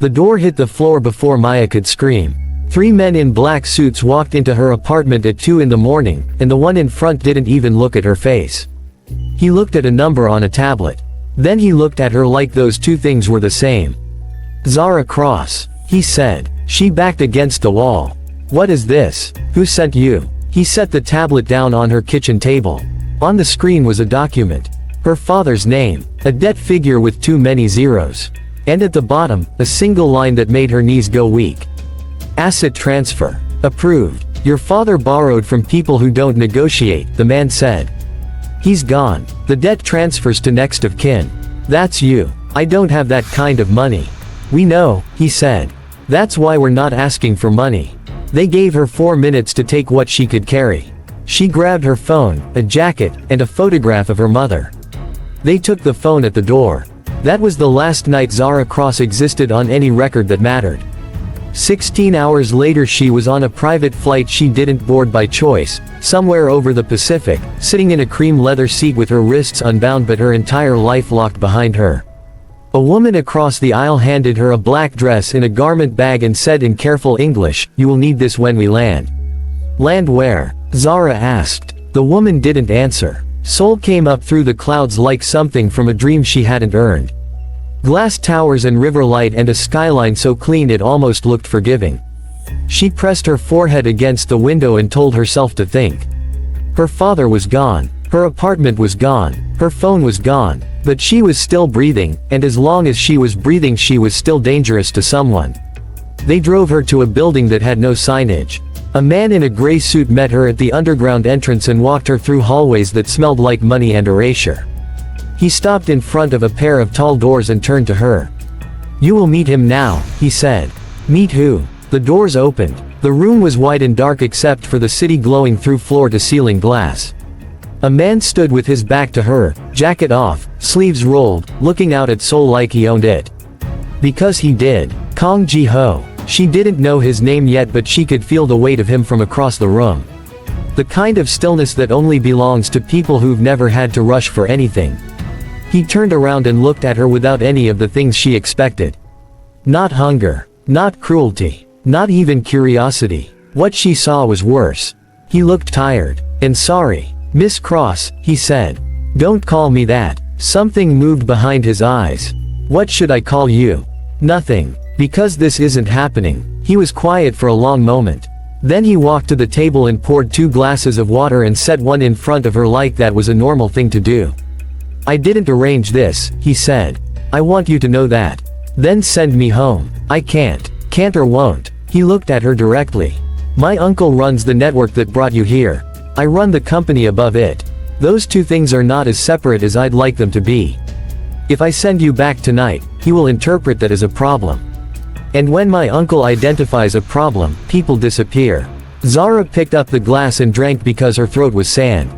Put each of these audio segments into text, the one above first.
The door hit the floor before Maya could scream. 3 men in black suits walked into her apartment at 2 in the morning, and the one in front didn't even look at her face. He looked at a number on a tablet. Then he looked at her like those two things were the same. Zara Cross, he said. She backed against the wall. What is this? Who sent you? He set the tablet down on her kitchen table. On the screen was a document. Her father's name, a debt figure with too many zeros. And at the bottom, a single line that made her knees go weak. Asset transfer. Approved. Your father borrowed from people who don't negotiate, the man said. He's gone. The debt transfers to next of kin. That's you. I don't have that kind of money. We know, he said. That's why we're not asking for money. They gave her 4 minutes to take what she could carry. She grabbed her phone, a jacket, and a photograph of her mother. They took the phone at the door. That was the last night Zara Cross existed on any record that mattered. 16 hours later she was on a private flight she didn't board by choice, somewhere over the Pacific, sitting in a cream leather seat with her wrists unbound but her entire life locked behind her. A woman across the aisle handed her a black dress in a garment bag and said in careful English, "You will need this when we land." Land where? Zara asked. The woman didn't answer. Seoul came up through the clouds like something from a dream she hadn't earned. Glass towers and river light and a skyline so clean it almost looked forgiving. She pressed her forehead against the window and told herself to think. Her father was gone. Her apartment was gone. Her phone was gone. But she was still breathing, and as long as she was breathing she was still dangerous to someone. They drove her to a building that had no signage. A man in a gray suit met her at the underground entrance and walked her through hallways that smelled like money and erasure. He stopped in front of a pair of tall doors and turned to her. "You will meet him now," he said. "Meet who?" The doors opened. The room was white and dark except for the city glowing through floor-to-ceiling glass. A man stood with his back to her, jacket off, sleeves rolled, looking out at Seoul like he owned it. Because he did. Kong Ji-ho. She didn't know his name yet but she could feel the weight of him from across the room. The kind of stillness that only belongs to people who've never had to rush for anything. He turned around and looked at her without any of the things she expected. Not hunger. Not cruelty. Not even curiosity. What she saw was worse. He looked tired. And sorry. "Miss Cross," he said. "Don't call me that." Something moved behind his eyes. "What should I call you?" "Nothing. Because this isn't happening." He was quiet for a long moment. Then he walked to the table and poured 2 glasses of water and set one in front of her like that was a normal thing to do. "I didn't arrange this," he said. "I want you to know that. Then send me home." "I can't. Can't or won't." He looked at her directly. "My uncle runs the network that brought you here. I run the company above it. Those 2 things are not as separate as I'd like them to be. If I send you back tonight, he will interpret that as a problem. And when my uncle identifies a problem, people disappear." Zara picked up the glass and drank because her throat was sand.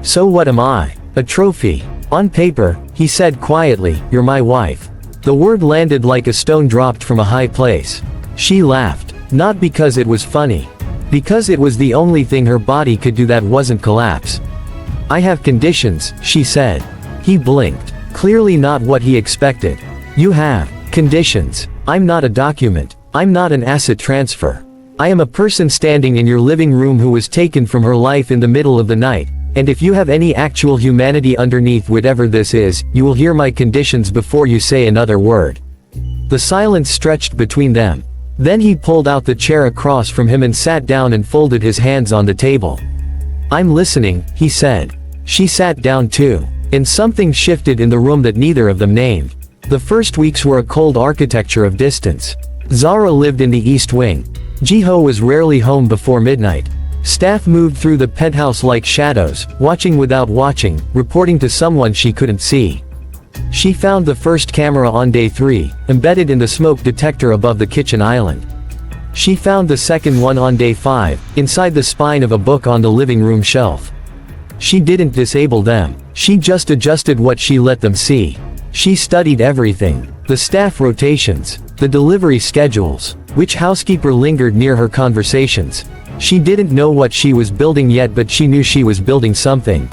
"So what am I? A trophy? On paper," he said quietly, "you're my wife." The word landed like a stone dropped from a high place. She laughed. Not because it was funny. Because it was the only thing her body could do that wasn't collapse. "I have conditions," she said. He blinked. Clearly not what he expected. "You have conditions. I'm not a document. I'm not an asset transfer. I am a person standing in your living room who was taken from her life in the middle of the night, and if you have any actual humanity underneath whatever this is, you will hear my conditions before you say another word." The silence stretched between them. Then he pulled out the chair across from him and sat down and folded his hands on the table. "I'm listening," he said. She sat down too. And something shifted in the room that neither of them named. The first weeks were a cold architecture of distance. Zara lived in the East Wing. Ji-ho was rarely home before midnight. Staff moved through the penthouse like shadows, watching without watching, reporting to someone she couldn't see. She found the first camera on day 3, embedded in the smoke detector above the kitchen island. She found the second one on day 5, inside the spine of a book on the living room shelf. She didn't disable them. She just adjusted what she let them see. She studied everything. The staff rotations. The delivery schedules. Which housekeeper lingered near her conversations. She didn't know what she was building yet but she knew she was building something.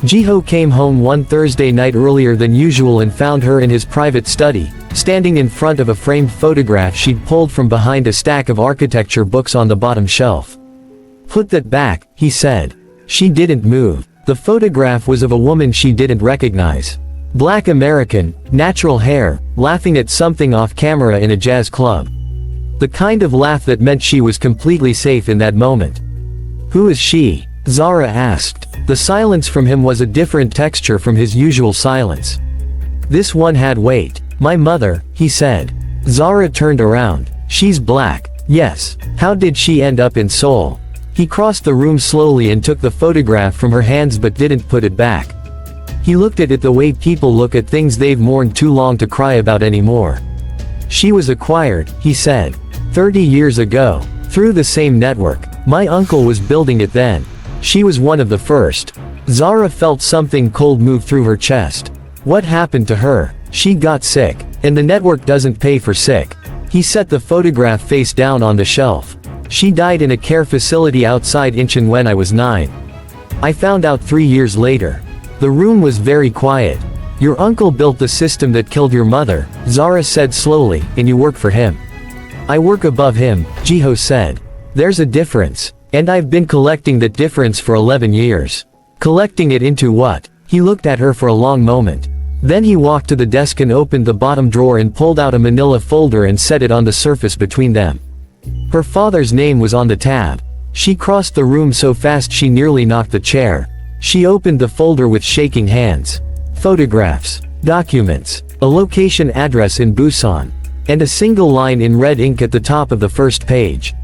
Jiho came home one Thursday night earlier than usual and found her in his private study, standing in front of a framed photograph she'd pulled from behind a stack of architecture books on the bottom shelf. "Put that back," he said. She didn't move. The photograph was of a woman she didn't recognize. Black American, natural hair, laughing at something off camera in a jazz club. The kind of laugh that meant she was completely safe in that moment. "Who is she?" Zara asked. The silence from him was a different texture from his usual silence. This one had weight. "My mother," he said. Zara turned around. "She's black." "Yes. How did she end up in Seoul?" He crossed the room slowly and took the photograph from her hands but didn't put it back. He looked at it the way people look at things they've mourned too long to cry about anymore. "She was acquired," he said. 30 years ago. Through the same network. My uncle was building it then. She was one of the first." Zara felt something cold move through her chest. What happened to her? She got sick. And the network doesn't pay for sick. He set the photograph face down on the shelf. "She died in a care facility outside Incheon when I was 9. I found out 3 years later." The room was very quiet. "Your uncle built the system that killed your mother," Zara said slowly, "and you work for him." "I work above him," Jiho said. "There's a difference. And I've been collecting that difference for 11 years. Collecting it into what?" He looked at her for a long moment. Then he walked to the desk and opened the bottom drawer and pulled out a manila folder and set it on the surface between them. Her father's name was on the tab. She crossed the room so fast she nearly knocked the chair. She opened the folder with shaking hands. Photographs. Documents. A location address in Busan. And a single line in red ink at the top of the first page.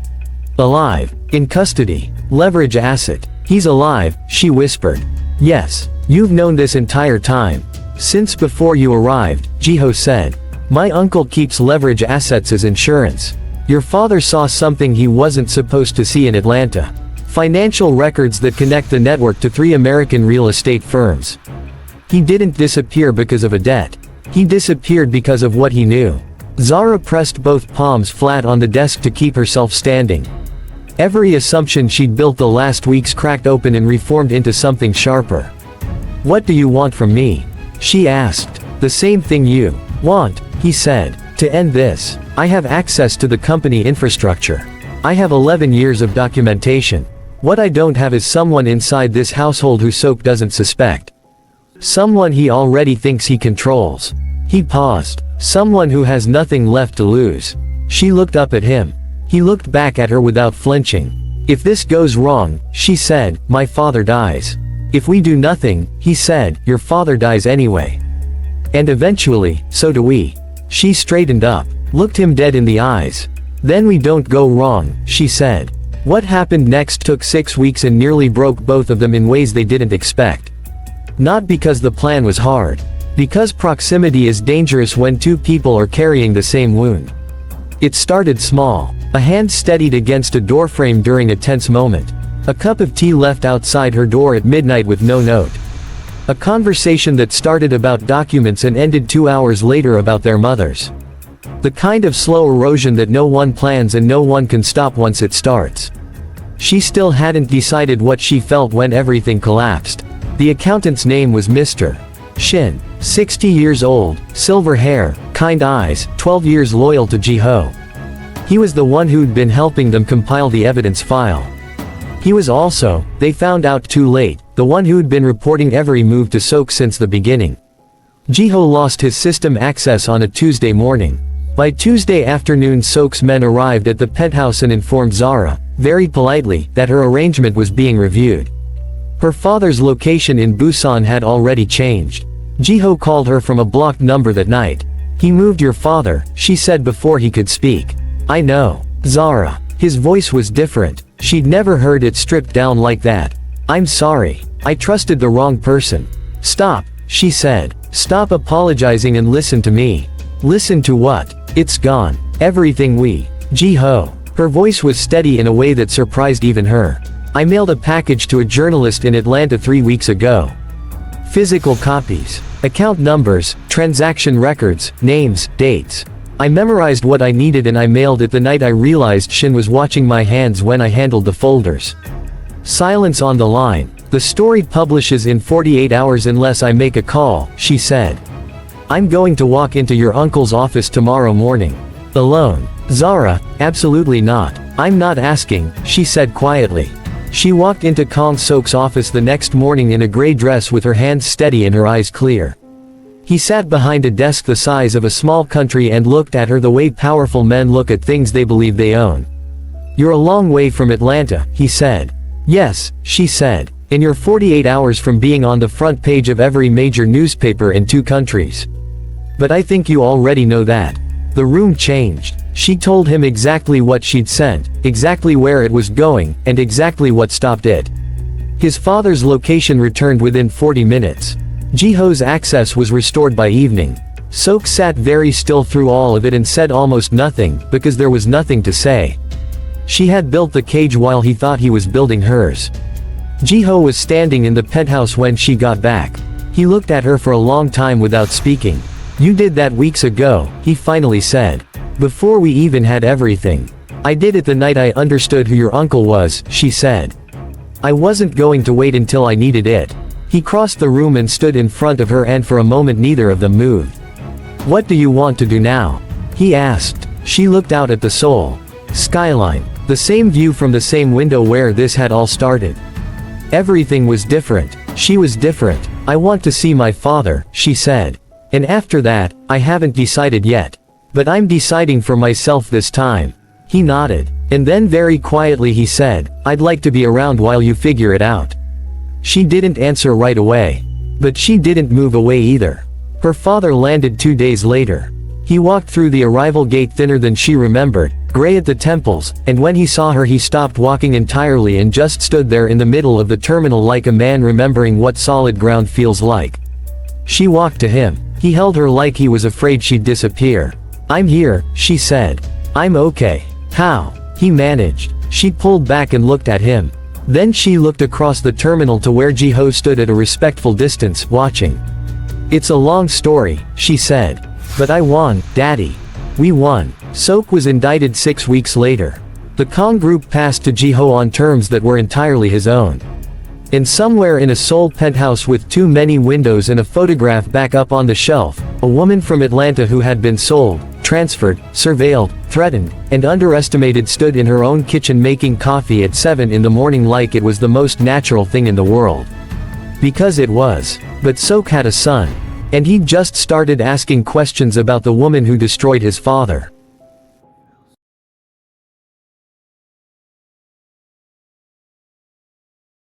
"Alive. In custody. Leverage asset." "He's alive," she whispered. "Yes. You've known this entire time. Since before you arrived," Jiho said. "My uncle keeps leverage assets as insurance. Your father saw something he wasn't supposed to see in Atlanta. Financial records that connect the network to 3 American real estate firms. He didn't disappear because of a debt. He disappeared because of what he knew." Zara pressed both palms flat on the desk to keep herself standing. Every assumption she'd built the last weeks cracked open and reformed into something sharper. "What do you want from me?" she asked. "The same thing you want," he said. "To end this. I have access to the company infrastructure. I have 11 years of documentation. What I don't have is someone inside this household who Sok doesn't suspect. Someone he already thinks he controls." He paused. "Someone who has nothing left to lose." She looked up at him. He looked back at her without flinching. "If this goes wrong," she said, "my father dies. If we do nothing," he said, "your father dies anyway. And eventually, so do we." She straightened up, looked him dead in the eyes. "Then we don't go wrong," she said. What happened next took 6 weeks and nearly broke both of them in ways they didn't expect. Not because the plan was hard. Because proximity is dangerous when 2 people are carrying the same wound. It started small. A hand steadied against a doorframe during a tense moment. A cup of tea left outside her door at midnight with no note. A conversation that started about documents and ended 2 hours later about their mothers. The kind of slow erosion that no one plans and no one can stop once it starts. She still hadn't decided what she felt when everything collapsed. The accountant's name was Mr. Shin. 60 years old, silver hair, kind eyes, 12 years loyal to Jiho. He was the one who'd been helping them compile the evidence file. He was also, they found out too late, the one who'd been reporting every move to Sok since the beginning. Jiho lost his system access on a Tuesday morning. By Tuesday afternoon Sok's men arrived at the penthouse and informed Zara, very politely, that her arrangement was being reviewed. Her father's location in Busan had already changed. Jiho called her from a blocked number that night. "He moved your father," she said before he could speak. "I know. Zara." His voice was different. She'd never heard it stripped down like that. "I'm sorry. I trusted the wrong person." "Stop," she said. "Stop apologizing and listen to me." "Listen to what?" "It's gone. Everything we." Jiho. Her voice was steady in a way that surprised even her. "I mailed a package to a journalist in Atlanta 3 weeks ago. Physical copies. Account numbers, transaction records, names, dates. I memorized what I needed and I mailed it the night I realized Shin was watching my hands when I handled the folders." Silence on the line. The story publishes in 48 hours unless I make a call, she said. I'm going to walk into your uncle's office tomorrow morning. Alone. Zara, absolutely not. I'm not asking, she said quietly. She walked into Kong Sok's office the next morning in a gray dress with her hands steady and her eyes clear. He sat behind a desk the size of a small country and looked at her the way powerful men look at things they believe they own. You're a long way from Atlanta, he said. Yes, she said. And you're 48 hours from being on the front page of every major newspaper in 2 countries. But I think you already know that. The room changed. She told him exactly what she'd sent, exactly where it was going, and exactly what stopped it. His father's location returned within 40 minutes. Jiho's access was restored by evening. Sok sat very still through all of it and said almost nothing, because there was nothing to say. She had built the cage while he thought he was building hers. Jiho was standing in the penthouse when she got back. He looked at her for a long time without speaking. You did that weeks ago, he finally said. Before we even had everything. I did it the night I understood who your uncle was, she said. I wasn't going to wait until I needed it. He crossed the room and stood in front of her, and for a moment neither of them moved. What do you want to do now? He asked. She looked out at the Seoul skyline. The same view from the same window where this had all started. Everything was different. She was different. I want to see my father, she said. And after that, I haven't decided yet. But I'm deciding for myself this time. He nodded. And then very quietly he said, I'd like to be around while you figure it out. She didn't answer right away. But she didn't move away either. Her father landed 2 days later. He walked through the arrival gate thinner than she remembered, gray at the temples, and when he saw her he stopped walking entirely and just stood there in the middle of the terminal like a man remembering what solid ground feels like. She walked to him. He held her like he was afraid she'd disappear. I'm here, she said. I'm okay. How? He managed. She pulled back and looked at him. Then she looked across the terminal to where Jiho stood at a respectful distance, watching. It's a long story, she said. But I won, Daddy. We won. Sok was indicted 6 weeks later. The Kong group passed to Jiho on terms that were entirely his own. And somewhere in a Seoul penthouse with too many windows and a photograph back up on the shelf, a woman from Atlanta who had been sold, transferred, surveilled, threatened, and underestimated stood in her own kitchen making coffee at 7 in the morning like it was the most natural thing in the world. Because it was. But Sok had a son. And he'd just started asking questions about the woman who destroyed his father.